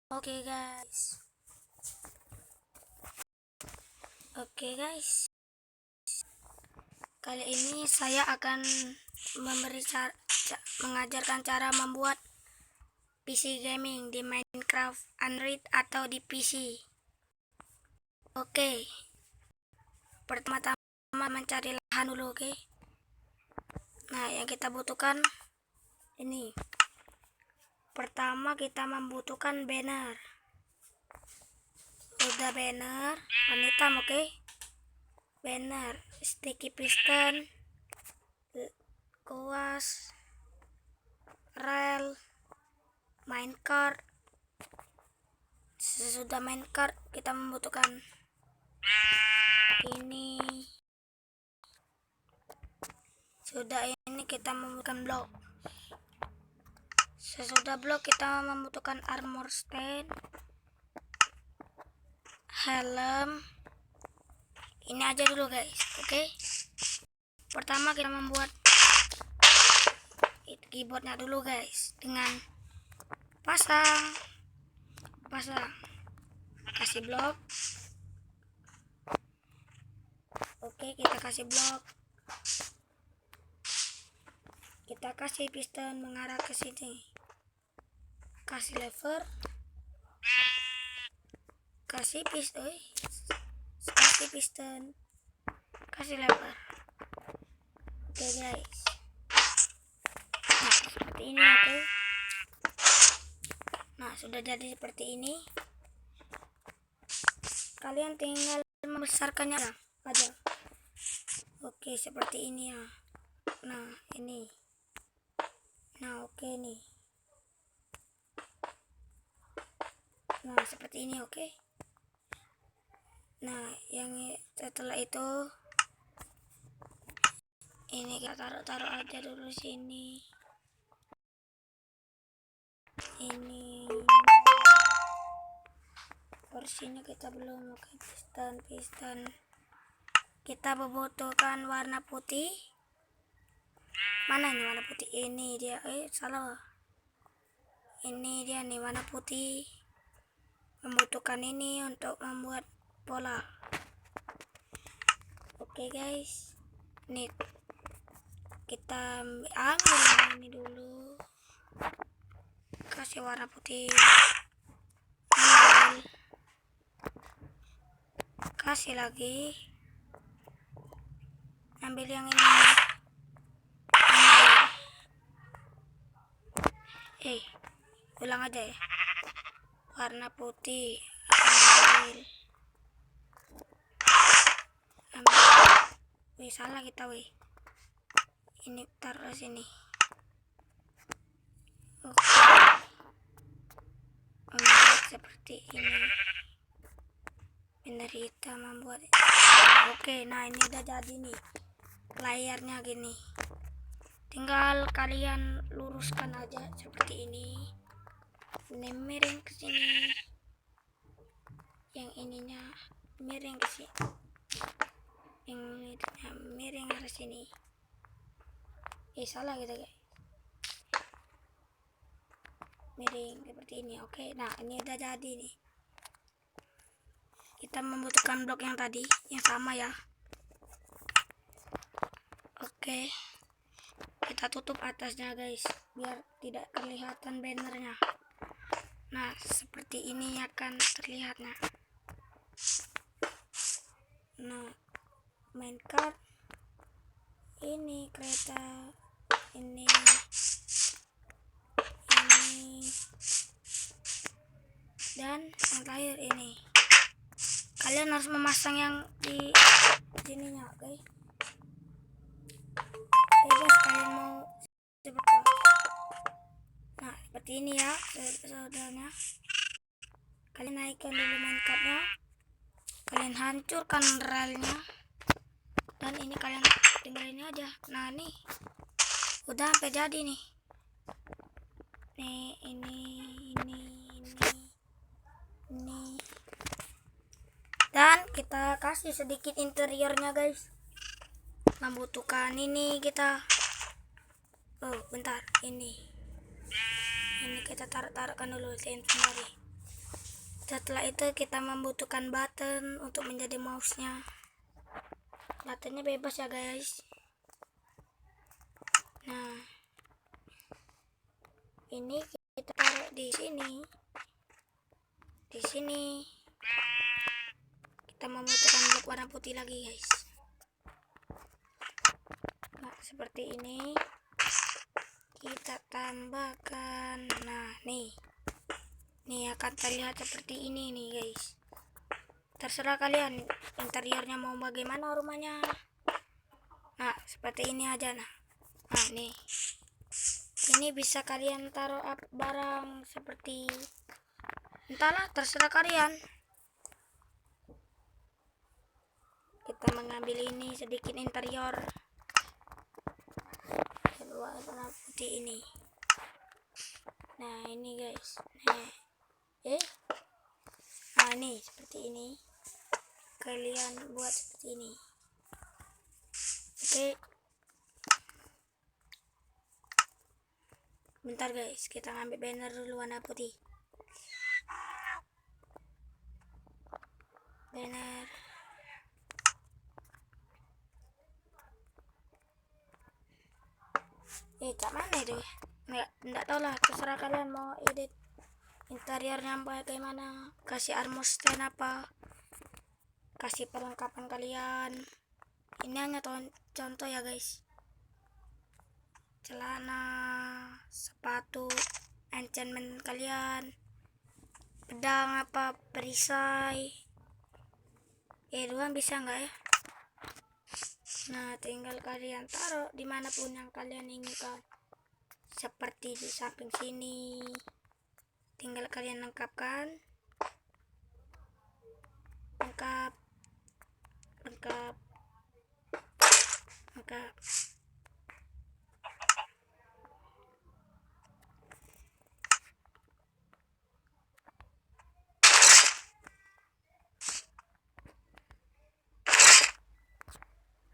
Oke guys, kali ini saya akan mengajarkan cara membuat PC gaming di Minecraft Android atau di PC. Oke, pertama-tama mencari lahan dulu, oke. Nah, yang kita butuhkan ini. Pertama kita membutuhkan banner. Udah banner, warna hitam, oke. Banner, sticky piston, kuas, rel, minecart. Sesudah minecart kita membutuhkan ini. Sudah ini kita membutuhkan blok. Sesudah blok kita membutuhkan armor stand, helm. Ini aja dulu guys, oke. Pertama kita membuat keyboardnya dulu guys, dengan pasang kasih blok. Oke, kita kasih blok, kita kasih piston mengarah ke sini, kasih lever, kasih piston, kasih lever. Oke guys, nah seperti ini, oke. Nah, sudah jadi seperti ini. Kalian tinggal membesarkannya aja. Oke, seperti ini ya. Nah, ini. Nah, oke nih. Nah, seperti ini, oke. Nah, yang setelah itu ini kita taruh aja dulu sini. Ini porsinya kita belum, oke. Piston. Kita membutuhkan warna putih. Mana nih warna putih? Ini dia. Salah. Ini dia nih warna putih. Membutuhkan ini untuk membuat pola. Oke guys, nih kita ambil ini dulu, kasih warna putih, kasih lagi, ambil yang ini, ulang aja ya, warna putih, ambil. Salah kita ini taruh sini. Oke, membuat seperti ini, benar kita membuat. Oke, nah ini udah jadi nih layarnya gini. Tinggal kalian luruskan aja seperti ini. Ini miring ke sini, yang ininya miring ke sini, yang ininya miring ke sini. Salah gitu guys, miring seperti ini. Oke, nah ini udah jadi nih. Kita membutuhkan blok yang tadi, yang sama ya. Oke, kita tutup atasnya guys, biar tidak kelihatan bannernya. Nah, seperti ini akan terlihatnya. Nah, minecart, ini kereta, ini dan yang terakhir ini. Kalian harus memasang yang di sininya, oke. Bebas kalian mau seperti apa. Nah, seperti ini ya saudaranya. Kalian naikkan dulu minecartnya, kalian hancurkan relnya, dan ini kalian tinggal ini aja. Nah, nih udah sampai jadi nih. Nih, ini. Dan kita kasih sedikit interiornya guys. Membutuhkan ini kita. Bentar, ini kita taruhkan dulu sendiri. Setelah itu kita membutuhkan button untuk menjadi mouse-nya. Buttonnya bebas ya guys. Nah, ini kita taruh di sini. Di sini kita membutuhkan blok warna putih lagi guys. Nah, seperti ini kita tambahkan. Nah, nih akan terlihat seperti ini nih guys. Terserah kalian interiornya mau bagaimana rumahnya. Nah, seperti ini aja. Nah, nih ini bisa kalian taruh barang seperti, entahlah, terserah kalian. Kita mengambil ini sedikit interior warna putih ini. Nah, ini guys. Nah, ini seperti ini. Kalian buat seperti ini. Oke. Bentar guys, kita ngambil banner dulu warna putih. Banner. Cak mana itu? Enggak tahu lah, terserah kalian mau edit interiornya bagaimana, kasih armor stand apa, kasih perlengkapan kalian. Ini hanya contoh ya guys. Celana, sepatu, enchantment kalian, pedang apa, perisai. Doang bisa nggak ya? Nah, tinggal kalian taruh dimanapun yang kalian inginkan. Seperti di samping sini. Tinggal kalian lengkap.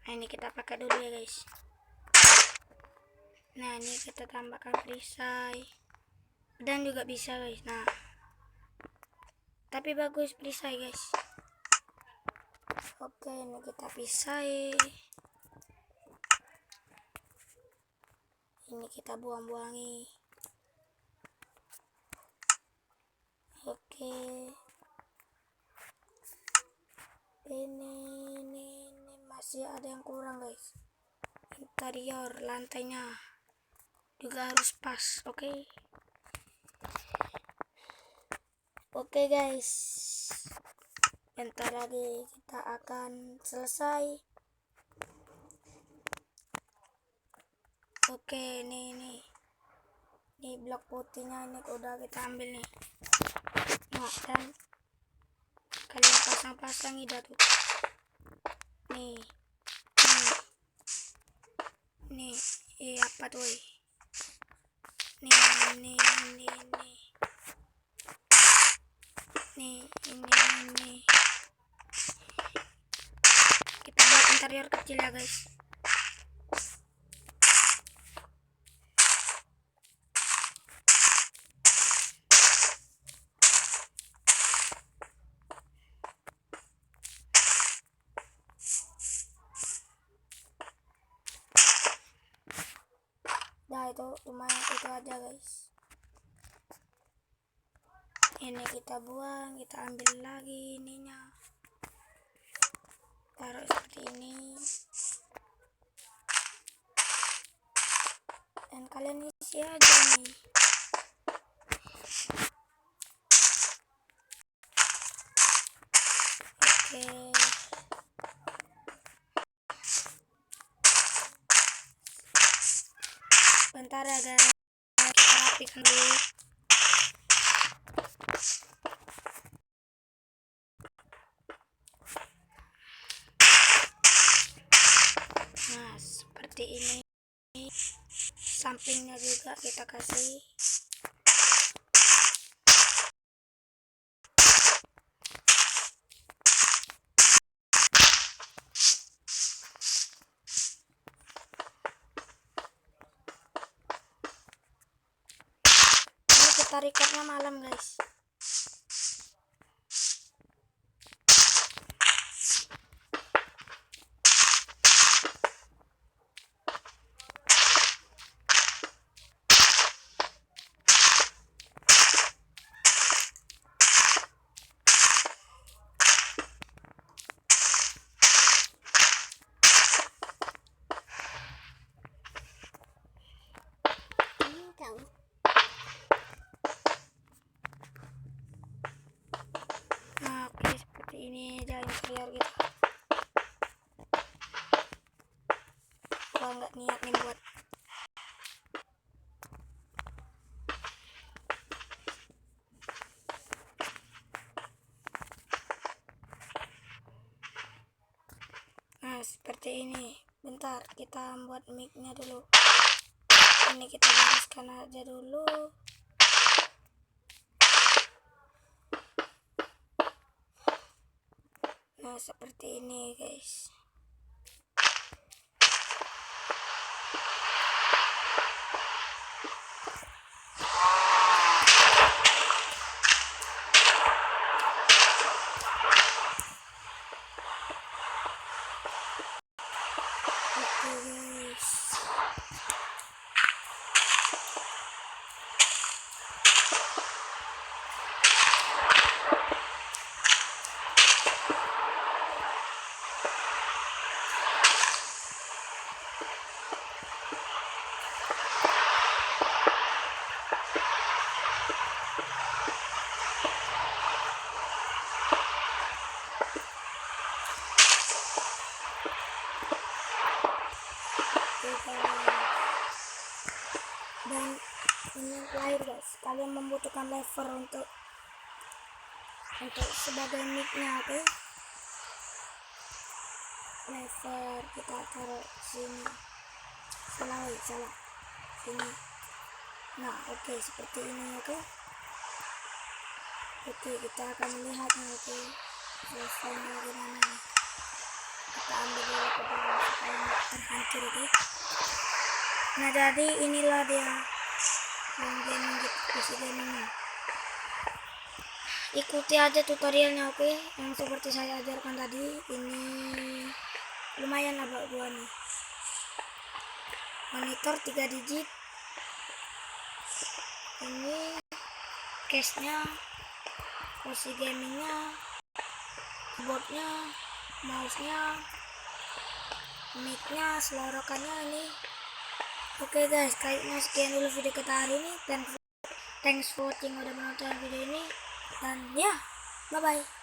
Nah, ini kita pakai dulu ya guys. Nah, ini kita tambahkan perisai dan juga bisa guys. Nah, tapi bagus perisai guys. Oke, ini kita pisai. Ini kita buang-buangi. Oke. Ini masih ada yang kurang guys. Interior lantainya juga harus pas. Oke guys, bentar lagi kita akan selesai. Oke, ini blok putihnya ini udah kita ambil nih. Nah, dan kalian pasang-pasang ida tuh. Nih, apa tuh? Nih. Ini. Kita buat interior kecil ya guys. Nah, itu lumayan, itu aja guys. Ini kita buang, kita ambil lagi ininya, taruh seperti ini, dan kalian isi aja nih. Oke, bentar ya guys, kita rapikan dulu. Nah, seperti ini. Sampingnya juga kita kasih. Ini kita recordnya malam guys. ini aja interior gitu. Gua nggak niat nih buat seperti ini. Bentar, kita buat mic-nya dulu. Ini kita bereskan aja dulu. Nah, seperti ini, guys. Oke, guys. Dan ini lahir, guys. Kalian membutuhkan lever untuk sebagai mic-nya, oke? Lever kita taruh sini. Salah sini. Nah, oke, seperti ini, oke? Oke, kita akan melihatnya, oke? Levelnya gimana? Kita ambil dulu ke bawah supaya nggak terhancur, oke? Nah, jadi inilah dia yang gaming gitu, PC gamingnya. Ikuti aja tutorialnya, oke? Yang seperti saya ajarkan tadi. Ini lumayan lah buat gua nih. Monitor 3 digit. Ini case-nya, kursi gamingnya, keyboardnya, mouse-nya, mic-nya, selorokannya ini. Oke, guys, kayaknya sekian dulu video kita hari ini. Thanks for watching udah menonton video ini. Dan ya, bye bye.